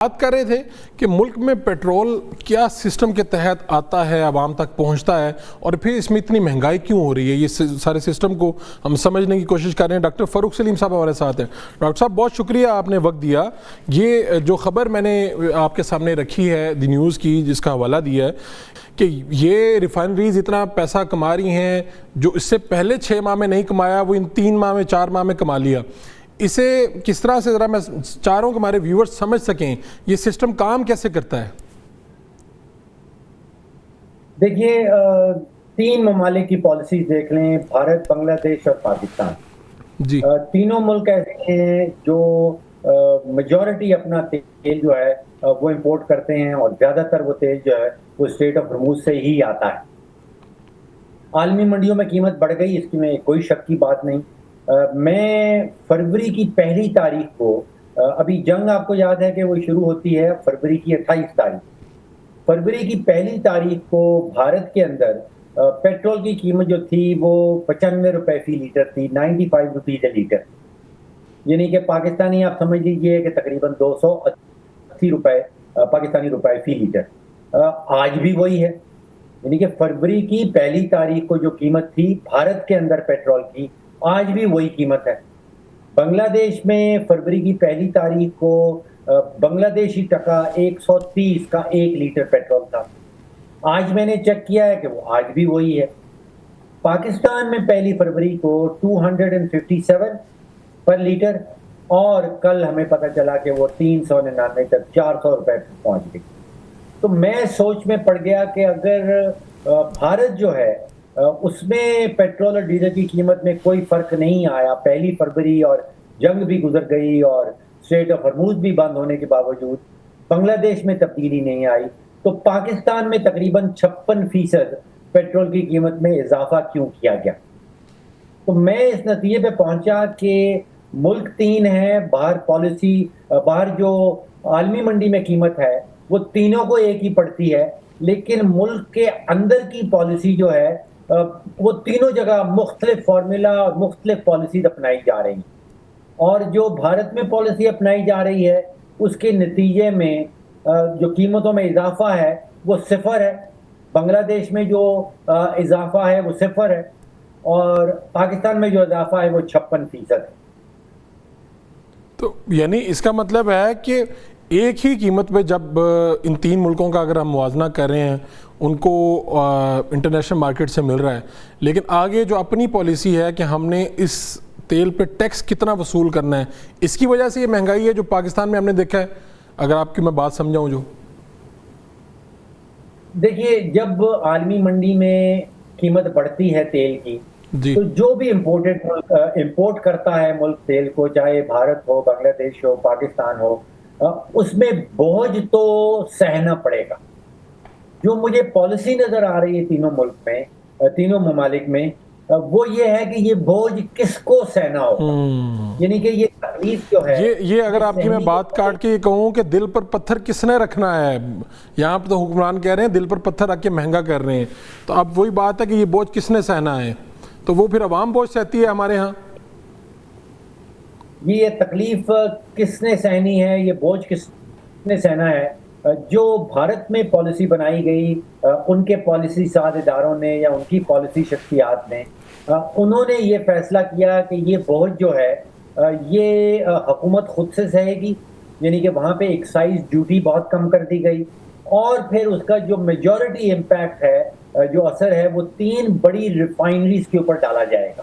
بات کر رہے تھے کہ ملک میں پیٹرول کیا سسٹم کے تحت آتا ہے، عوام تک پہنچتا ہے، اور پھر اس میں اتنی مہنگائی کیوں ہو رہی ہے؟ یہ سارے سسٹم کو ہم سمجھنے کی کوشش کر رہے ہیں۔ ڈاکٹر فاروق سلیم صاحب ہمارے ساتھ ہیں۔ ڈاکٹر صاحب بہت شکریہ، آپ نے وقت دیا۔ یہ جو خبر میں نے آپ کے سامنے رکھی ہے دی نیوز کی، جس کا حوالہ دیا ہے کہ یہ ریفائنریز اتنا پیسہ کما رہی ہیں جو اس سے پہلے 6 ماہ میں نہیں کمایا، وہ ان 3 ماہ میں 4 ماہ میں کما لیا۔ اسے کس طرح سے ذرا میں چاروں ہمارے ویورز سمجھ سکیں یہ سسٹم کام کیسے کرتا ہے؟ دیکھیے، 3 ممالک کی پالیسیز دیکھ لیں، بھارت، بنگلہ دیش اور پاکستان۔ جی، تینوں ملک ایسے ہیں جو میجورٹی اپنا تیل جو ہے وہ امپورٹ کرتے ہیں، اور زیادہ تر وہ تیل جو ہے وہ اسٹریٹ آف ہرموز سے ہی آتا ہے۔ عالمی منڈیوں میں قیمت بڑھ گئی، اس میں کوئی شک کی بات نہیں۔ میں فروری کی 1 تاریخ کو، ابھی جنگ آپ کو یاد ہے کہ وہ شروع ہوتی ہے فروری کی 28 تاریخ۔ فروری کی 1 تاریخ کو بھارت کے اندر پیٹرول کی قیمت جو تھی وہ 95 روپے فی لیٹر تھی، 95 روپیز اے لیٹر، یعنی کہ پاکستانی آپ سمجھ لیجئے کہ تقریباً 280 روپے پاکستانی روپے فی لیٹر۔ آج بھی وہی ہے، یعنی کہ فروری کی 1 تاریخ کو جو قیمت تھی بھارت کے اندر پیٹرول کی، آج بھی وہی قیمت ہے۔ بنگلہ دیش میں فروری کی 1 تاریخ کو بنگلہ دیشی ٹکا 130 کا 1 لیٹر پیٹرول تھا، آج میں نے چیک کیا ہے کہ وہ آج بھی وہی ہے۔ پاکستان میں 1 فروری کو 257 پر لیٹر، اور کل ہمیں پتہ چلا کہ وہ 399 تک 400 روپے پہنچ گئی۔ تو میں سوچ میں پڑ گیا کہ اگر بھارت جو ہے اس میں پیٹرول اور ڈیزل کی قیمت میں کوئی فرق نہیں آیا 1 فروری، اور جنگ بھی گزر گئی اور اسٹریٹ آف ہرموز بھی بند ہونے کے باوجود بنگلہ دیش میں تبدیلی نہیں آئی، تو پاکستان میں تقریباً 56% پیٹرول کی قیمت میں اضافہ کیوں کیا گیا؟ تو میں اس نتیجے پہ پہنچا کہ ملک 3 ہیں، باہر جو عالمی منڈی میں قیمت ہے وہ تینوں کو ایک ہی پڑتی ہے، لیکن ملک کے اندر کی پالیسی جو ہے وہ تینوں جگہ مختلف فارمولا اور مختلف پالیسیز اپنائی جا رہی ہیں، اور جو بھارت میں پالیسی اپنائی جا رہی ہے اس کے نتیجے میں جو قیمتوں میں اضافہ ہے وہ 0 ہے۔ بنگلہ دیش میں جو اضافہ ہے وہ 0 ہے، اور پاکستان میں جو اضافہ ہے وہ 56% ہے۔ تو یعنی اس کا مطلب ہے کہ ایک ہی قیمت پہ جب ان 3 ملکوں کا اگر ہم موازنہ کر رہے ہیں، ان کو انٹرنیشنل مارکیٹ سے مل رہا ہے، لیکن آگے جو اپنی پالیسی ہے کہ ہم نے اس تیل پہ ٹیکس کتنا وصول کرنا ہے، اس کی وجہ سے یہ مہنگائی ہے جو پاکستان میں ہم نے دیکھا ہے، اگر آپ کی میں بات سمجھاؤں جو؟ دیکھیے، جب عالمی منڈی میں قیمت بڑھتی ہے تیل کی، جی، تو جو بھی امپورٹ کرتا ہے ملک تیل کو، چاہے بھارت ہو، بنگلہ دیش ہو، پاکستان ہو، اس میں بوجھ تو سہنا پڑے گا۔ جو مجھے پالیسی نظر آ رہی ہے تینوں ممالک میں، وہ یہ ہے کہ یہ بوجھ کس کو سہنا ہوگا، یعنی کہ یہ تکلیف جو ہے یہ اگر آپ کی میں بات کاٹ کے یہ کہوں کہ دل پر پتھر کس نے رکھنا ہے، یہاں پہ تو حکمران کہہ رہے ہیں دل پر پتھر رکھ کے مہنگا کر رہے ہیں، تو اب وہی بات ہے کہ یہ بوجھ کس نے سہنا ہے؟ تو وہ پھر عوام بوجھ سہتی ہے ہمارے ہاں۔ یہ تکلیف کس نے سہنی ہے، یہ بوجھ کس نے سہنا ہے؟ جو بھارت میں پالیسی بنائی گئی، ان کے پالیسی ساز اداروں نے یا ان کی پالیسی شخصیات نے، انہوں نے یہ فیصلہ کیا کہ یہ بوجھ جو ہے یہ حکومت خود سے سہے گی، یعنی کہ وہاں پہ ایکسائز ڈیوٹی بہت کم کر دی گئی، اور پھر اس کا جو میجورٹی امپیکٹ ہے، جو اثر ہے، وہ 3 بڑی ریفائنریز کے اوپر ڈالا جائے گا۔